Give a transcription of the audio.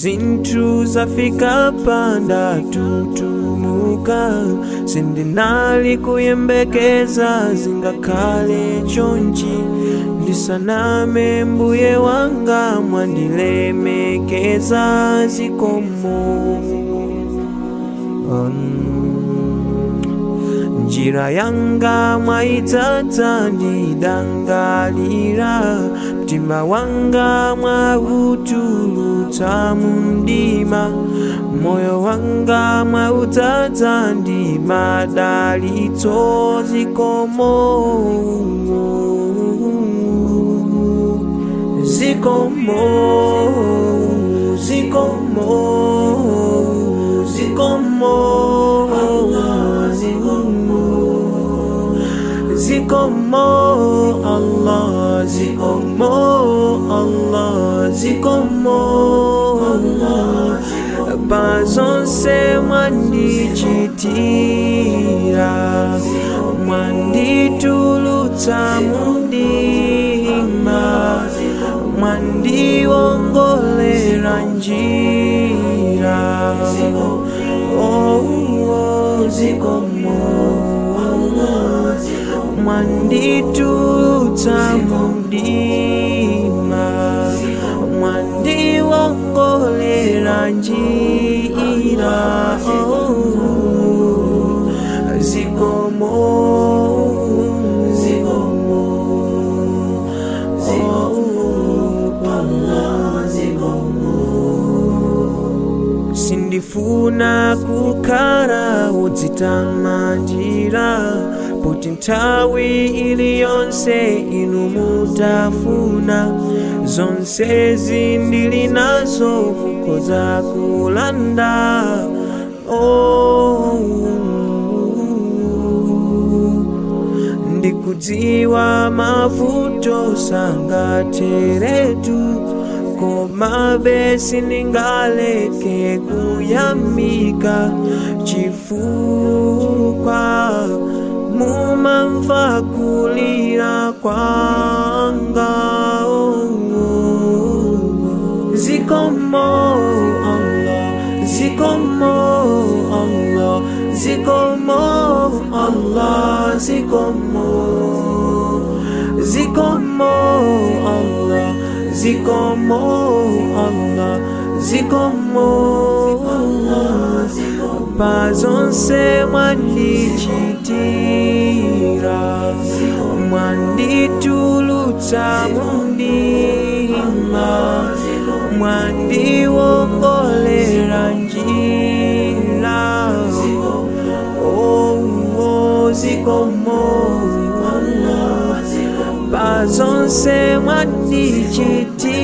zinthu zafika panda tutumuka, sindinali kuyembekeza zingakhale chonchi. Ndisaname mbuye wanga mwandilemekeza zikomo. Njira yanga mwaitsatsa ndidangalira, mtima wanga mwautulutsa mundima, moyo wanga mwautsatsa ndi madalitso zikomo. Zikomo, zikomo, zikomo, zikomo, Allah, zikomo, Allah, zikomo, Allah. Bazonse mwandichitira, mwanditulutsa mundima, mwandiwongolera njira. Oh, oh, zikomo, mwanditulutsa mundima, mwandiwongolera njira. Oh, zikomo, zikomo, sindifuna kukhala wodzitamandira, poti nthawi iliyonse inu mutafuna. Zonsezi ndili nazo mukhoza kulanda. Ndikudziwa mavuto sangatheretu, komabe sindingaleke kuyamika, chifukwa mumamva kulira kwanga. Zikomo, Allah, zikomo, Allah, zikomo, Allah, zikomo, zikomo, Allah, zikomo, Allah, zikomo, Allah. Bazonse mwandichitira, mwanditulutsa mundima, mwandiwongolera njira. Oh, oh, zikomo, bazonse mwandichitira,